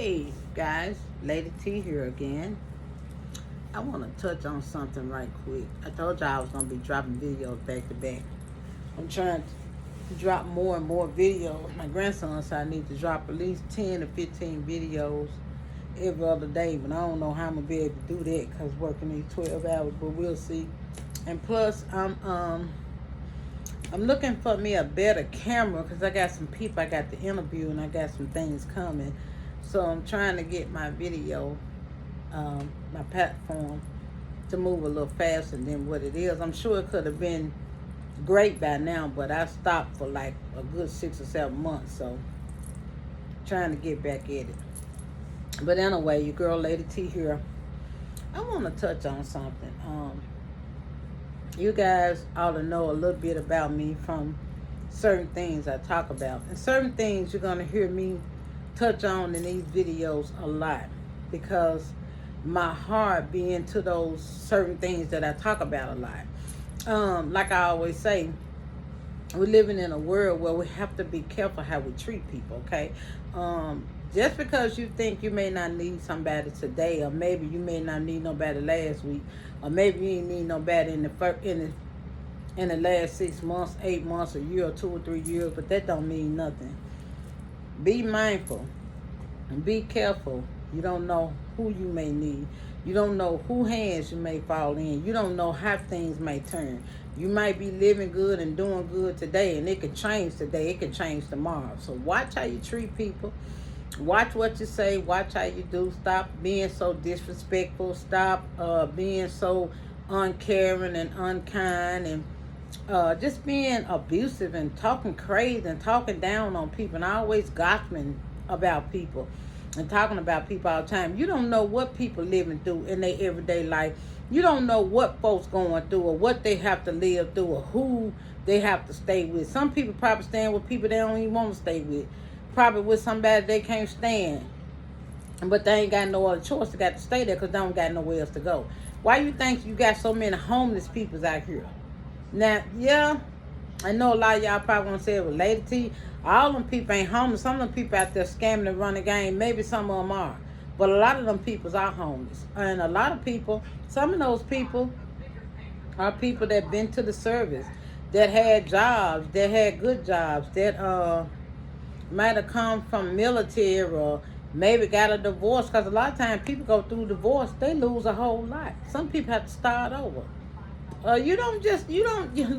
Hey guys, Lady T here again. I want to touch on something right quick. I told y'all I was going to be dropping videos back to back. I'm trying to drop more and more videos. My grandson said I need to drop at least 10 to 15 videos every other day, but I don't know how I'm going to be able to do that because working these 12 hours, but we'll see. And plus, I'm looking for me a better camera because I got some people I got to interview and I got some things coming. So I'm trying to get my video, my platform, to move a little faster than what it is. I'm sure it could have been great by now, but I stopped for like a good 6 or 7 months. So trying to get back at it. But anyway, your girl Lady T here. I want to touch on something. You guys ought to know a little bit about me from certain things I talk about. And certain things you're going to hear me touch on in these videos a lot because my heart be into those certain things that I talk about a lot. Like I always say, we're living in a world where we have to be careful how we treat people, okay? Just because you think you may not need somebody today, or maybe you may not need nobody last week, or maybe you ain't need nobody in the last 6 months, 8 months, a year, or 2 or 3 years, but that don't mean nothing. Be mindful and be careful. You don't know who you may need. You don't know who hands you may fall in. You don't know how things may turn. You might be living good and doing good today, and it can change today. It can change tomorrow. So watch how you treat people. Watch what you say. Watch how you do. Stop being so disrespectful. Stop being so uncaring and unkind and just being abusive and talking crazy and talking down on people and always gossiping about people and talking about people all the time. You don't know what people living through in their everyday life. You don't know what folks going through or what they have to live through or who they have to stay with. Some people probably staying with people they don't even want to stay with. Probably with somebody they can't stand. But they ain't got no other choice. They got to stay there because they don't got nowhere else to go. Why you think you got so many homeless people out here? Now, yeah, I know a lot of y'all probably want to say it was Lady T. All them people ain't homeless. Some of them people out there scamming and running game. Maybe some of them are. But a lot of them people are homeless. And a lot of people, some of those people are people that been to the service, that had jobs, that had good jobs, that might have come from military or maybe got a divorce. Because a lot of times people go through divorce, they lose a whole lot. Some people have to start over. You don't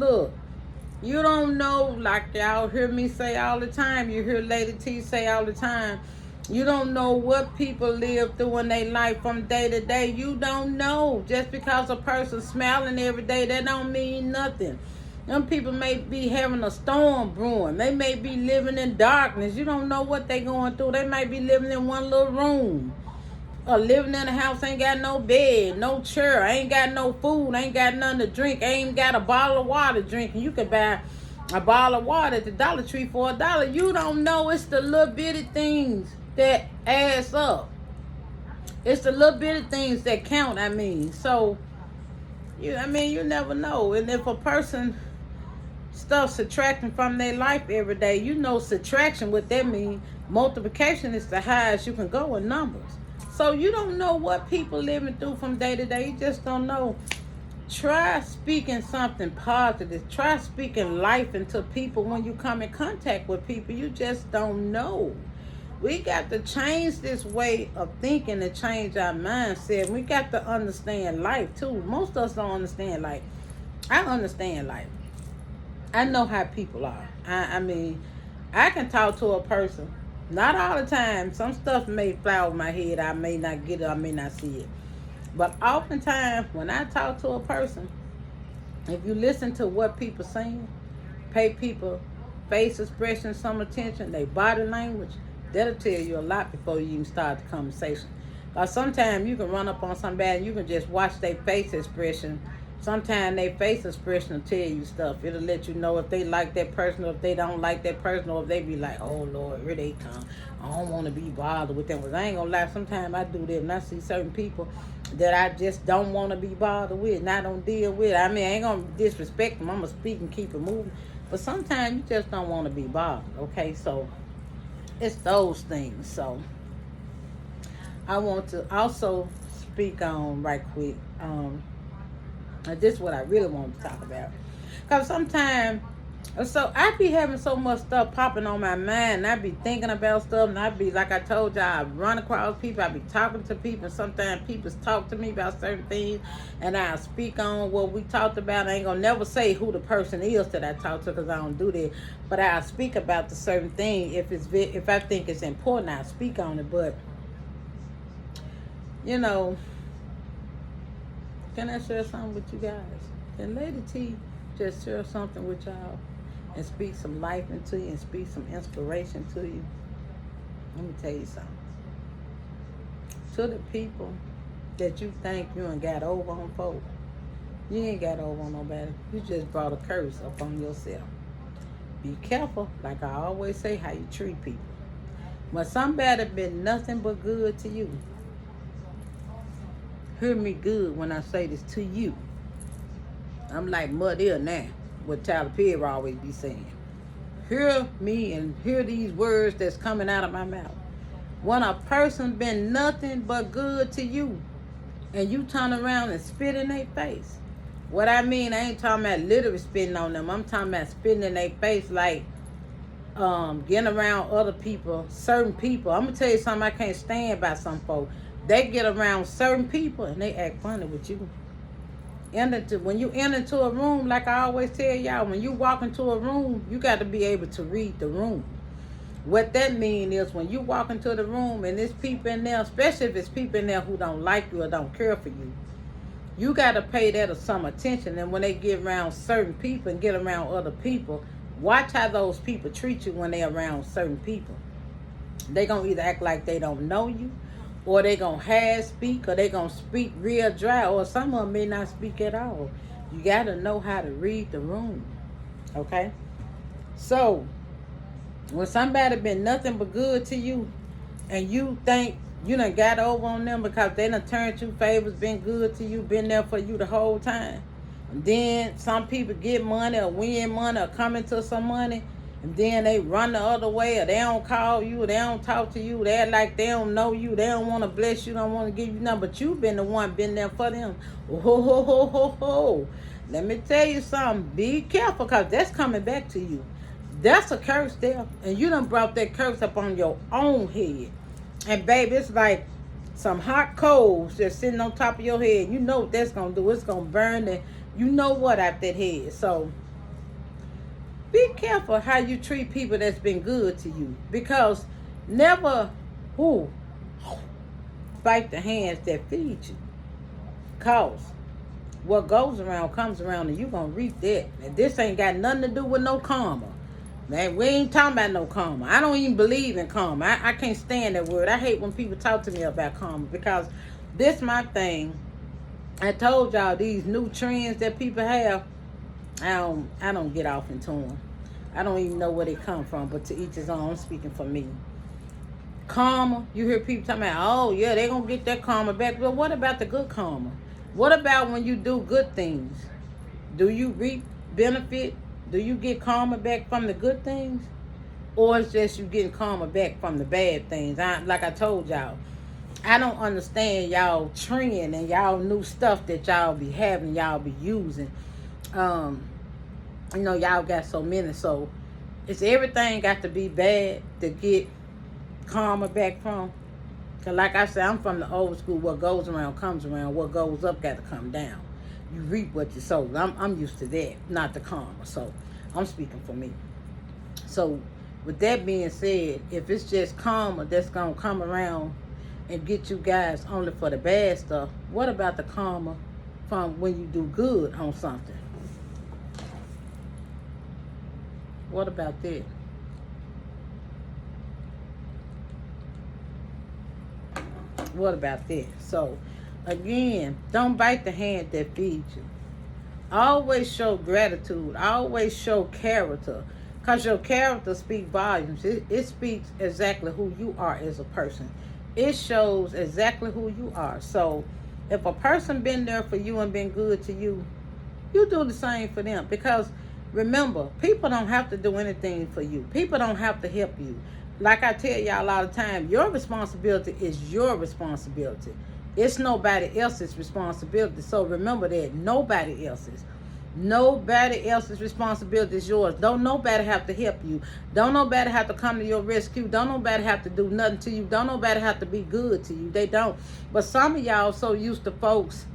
look. You don't know, like y'all hear me say all the time. You hear Lady T say all the time. You don't know what people live through in their life from day to day. You don't know. Just because a person's smiling every day, that don't mean nothing. Them people may be having a storm brewing. They may be living in darkness. You don't know what they going through. They might be living in one little room. Or living in a house, ain't got no bed, no chair, ain't got no food, ain't got nothing to drink, ain't got a bottle of water drinking. You can buy a bottle of water at the Dollar Tree for $1. You don't know. It's the little bitty things that adds up. It's the little bitty things that count, So, you never know. And if a person stuff subtracting from their life every day, you know subtraction, what that means. Multiplication is the highest you can go in numbers. So you don't know what people living through from day to day. You just don't know. Try speaking something positive. Try speaking life into people when you come in contact with people. You just don't know. We got to change this way of thinking and change our mindset. We got to understand life too. Most of us don't understand life. I understand life. I know how people are. I can talk to a person. Not all the time. Some stuff may fly over my head. I may not get it. I may not see it. But oftentimes, when I talk to a person, if you listen to what people saying, pay people face expression some attention, their body language, that'll tell you a lot before you even start the conversation. Because sometimes you can run up on somebody and you can just watch their face expression. Sometimes their face expression will tell you stuff. It'll let you know if they like that person or if they don't like that person, or if they be like, oh Lord, here they come. I don't want to be bothered with them. Because I ain't going to lie, sometimes I do that and I see certain people that I just don't want to be bothered with and I don't deal with. I ain't going to disrespect them. I'm going to speak and keep it moving. But sometimes you just don't want to be bothered, okay? So it's those things. So I want to also speak on right quick. This is what I really want to talk about. Because sometimes, so I be having so much stuff popping on my mind, and I be thinking about stuff, and I be, like I told y'all, I run across people, I be talking to people, and sometimes people talk to me about certain things, and I speak on what we talked about. I ain't gonna never say who the person is that I talk to, because I don't do that, but I speak about the certain thing. If I think it's important, I speak on it. But you know, can I share something with you guys? Can Lady T just share something with y'all and speak some life into you and speak some inspiration to you? Let me tell you something. To the people that you think you ain't got over on folk, you ain't got over on nobody. You just brought a curse upon yourself. Be careful, like I always say, how you treat people. When somebody been nothing but good to you, hear me good when I say this to you. I'm like Muddy now, what Tyler Perry always be saying. Hear me and hear these words that's coming out of my mouth. When a person been nothing but good to you, and you turn around and spit in their face. What I mean, I ain't talking about literally spitting on them. I'm talking about spitting in their face, like getting around other people, certain people. I'm gonna tell you something I can't stand about some folks. They get around certain people and they act funny with you. When you enter into a room, like I always tell y'all, when you walk into a room, you got to be able to read the room. What that means is when you walk into the room and there's people in there, especially if it's people in there who don't like you or don't care for you, you got to pay that some attention. And when they get around certain people and get around other people, watch how those people treat you when they're around certain people. They going to either act like they don't know you, or they going to half speak, or they going to speak real dry, or some of them may not speak at all. You got to know how to read the room, okay? So, when somebody been nothing but good to you, and you think you done got over on them because they done turned you favors, been good to you, been there for you the whole time, and then some people get money or win money or come into some money, and then they run the other way, or they don't call you, or they don't talk to you, they act like they don't know you, they don't want to bless you, don't want to give you nothing, but you been the one been there for them. Oh, ho, ho, ho, ho, ho. Let me tell you something. Be careful, because that's coming back to you. That's a curse there, and you done brought that curse up on your own head. And baby, it's like some hot coals just sitting on top of your head. You know what that's going to do. It's going to burn the, you know what, out that head. So, be careful how you treat people that's been good to you. Because never bite the hands that feed you. Because what goes around comes around, and you're going to reap that. And this ain't got nothing to do with no karma. Man, we ain't talking about no karma. I don't even believe in karma. I can't stand that word. I hate when people talk to me about karma, because this my thing. I told y'all, these new trends that people have, I don't get off into them. I don't even know where they come from, but to each his own. I'm speaking for me. Karma, you hear people talking about, oh yeah, they gonna get that karma back. But what about the good karma? What about when you do good things? Do you reap benefit? Do you get karma back from the good things? Or it's just you getting karma back from the bad things? Like I told y'all, I don't understand y'all trend and y'all new stuff that y'all be having, y'all be using. You know, y'all got so many. So, it's everything got to be bad to get karma back from? Because like I said, I'm from the old school. What goes around comes around. What goes up got to come down. You reap what you sow. I'm used to that, not the karma. So, I'm speaking for me. So, with that being said, if it's just karma that's going to come around and get you guys only for the bad stuff, what about the karma from when you do good on something? What about that? What about that? So, again, don't bite the hand that feeds you. Always show gratitude. Always show character. Because your character speaks volumes. It speaks exactly who you are as a person. It shows exactly who you are. So, if a person been there for you and been good to you, you do the same for them. Because, remember, people don't have to do anything for you. People don't have to help you. like I tell y'all all the time, your responsibility is your responsibility. It's nobody else's responsibility. So remember that. Nobody else's. Nobody else's responsibility is yours. Don't nobody have to help you. Don't nobody have to come to your rescue. Don't nobody have to do nothing to you. Don't nobody have to be good to you. They don't. But some of y'all so used to folks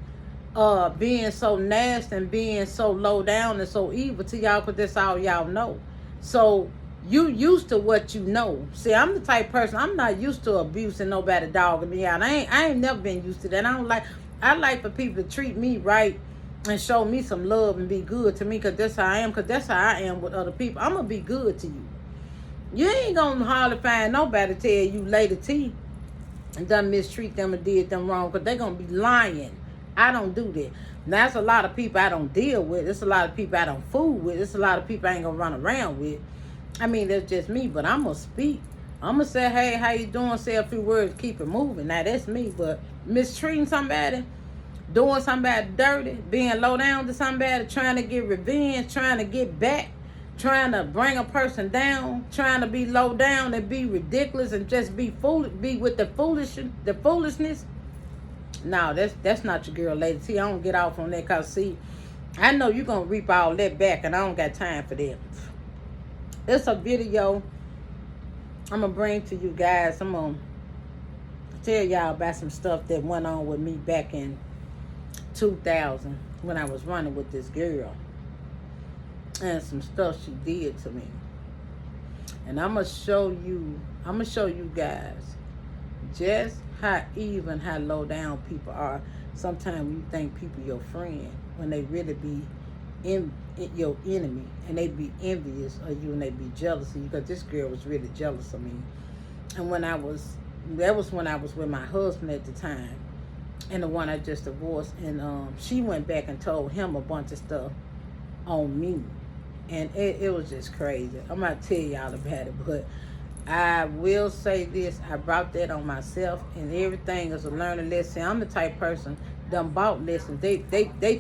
being so nasty and being so low down and so evil to y'all because that's all y'all know. So you used to what you know. See, I'm the type of person, I'm not used to abuse and nobody dogging me out. I ain't never been used to that. I like for people to treat me right and show me some love and be good to me because that's how I am, because that's how I am with other people. I'm going to be good to you. You ain't going to hardly find nobody tell you lay the tea and done mistreat them and did them wrong because they're going to be lying. I don't do that. Now, that's a lot of people I don't deal with. There's a lot of people I don't fool with. There's a lot of people I ain't going to run around with. I mean, that's just me, but I'm going to speak. I'm going to say, hey, how you doing? Say a few words, keep it moving. Now, that's me, but mistreating somebody, doing somebody dirty, being low down to somebody, trying to get revenge, trying to get back, trying to bring a person down, trying to be low down and be ridiculous and just be foolish, be with the foolishness. No, that's not your girl, lady. See, I don't get off on that because, see, I know you're going to reap all that back, and I don't got time for that. It's a video I'm going to bring to you guys. I'm going to tell y'all about some stuff that went on with me back in 2000 when I was running with this girl. And some stuff she did to me. And I'm going to show you guys just how even, how low down people are. Sometimes you think people your friend when they really be your enemy, and they be envious of you and they be jealous of you, because this girl was really jealous of me. And that was when I was with my husband at the time, and the one I just divorced, and she went back and told him a bunch of stuff on me, and it was just crazy. I'm not tell y'all about it, but I will say this: I brought that on myself, and everything is a learning lesson. I'm the type of person done bought lessons. They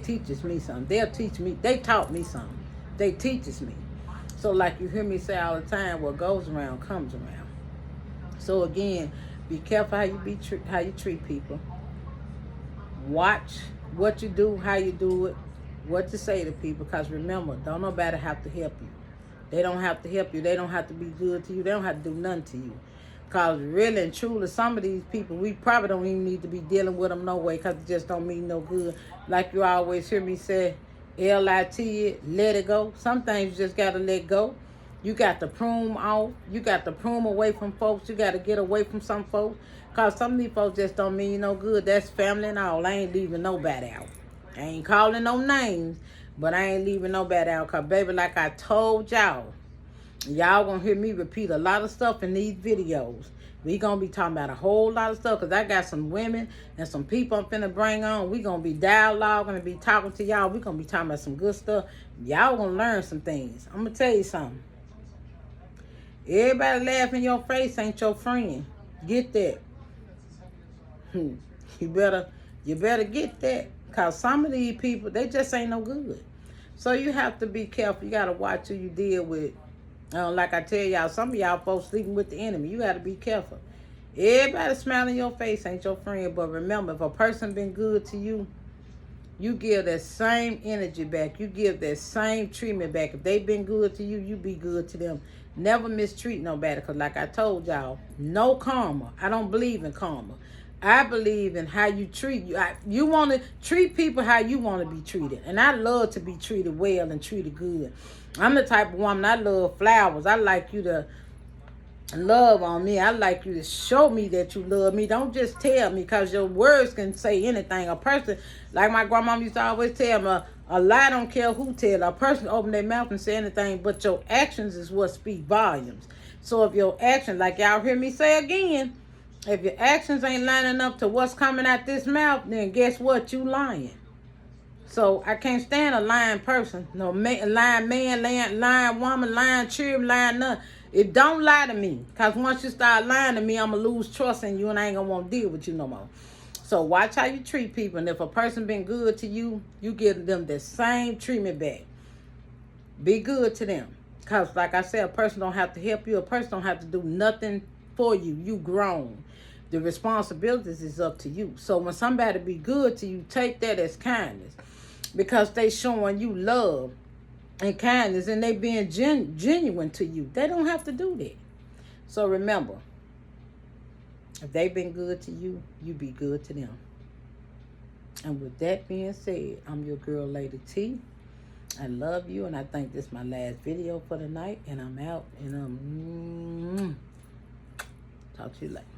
teaches me something. They'll teach me. They taught me something. They teaches me. So like you hear me say all the time, what goes around comes around. So again, be careful how you treat people. Watch what you do, how you do it, what to say to people. Because remember, don't nobody have to help you. They don't have to help you. They don't have to be good to you. They don't have to do nothing to you. Because really and truly, some of these people, we probably don't even need to be dealing with them no way, because it just don't mean no good. Like you always hear me say, L-I-T it, let it go. Some things you just got to let go. You got to prune off. You got to prune away from folks. You got to get away from some folks. Because some of these folks just don't mean no good. That's family and all. I ain't leaving nobody out. I ain't calling no names, but I ain't leaving nobody out. Because, baby, like I told y'all gonna hear me repeat a lot of stuff in these videos. We gonna be talking about a whole lot of stuff, because I got some women and some people I'm finna bring on. We gonna be dialoguing and be talking to y'all. We gonna be talking about some good stuff. Y'all gonna learn some things. I'm gonna tell you something. Everybody laugh in your face ain't your friend. Get that. You better get that, because some of these people, they just ain't no good. So you have to be careful. You gotta watch who you deal with. Like I tell y'all, some of y'all folks sleeping with the enemy. You got to be careful. Everybody smiling in your face ain't your friend. But remember, if a person been good to you, you give that same energy back. You give that same treatment back. If they been good to you, you be good to them. Never mistreat nobody. Because like I told y'all, no karma. I don't believe in karma. I believe in how you treat you. You want to treat people how you want to be treated. And I love to be treated well and treated good. I'm the type of woman, I love flowers. I like you to love on me. I like you to show me that you love me. Don't just tell me, because your words can say anything. A person, like my grandmama used to always tell me, a lie don't care who tell. A person open their mouth and say anything, but your actions is what speak volumes. So if your actions, like y'all hear me say again, if your actions ain't lining up to what's coming out this mouth, then guess what? You lying. So I can't stand a lying person. No lying man, lying woman, lying children, lying nothing. It don't lie to me. Because once you start lying to me, I'm going to lose trust in you and I ain't going to want to deal with you no more. So watch how you treat people. And if a person been good to you, you give them the same treatment back. Be good to them. Because, like I said, a person don't have to help you. A person don't have to do nothing for you. You grown. The responsibilities is up to you. So when somebody be good to you, take that as kindness. Because they showing you love and kindness, and they being genuine to you. They don't have to do that. So remember, if they've been good to you, you be good to them. And with that being said, I'm your girl, Lady T. I love you, and I think this is my last video for the night. And I'm out, and talk to you later.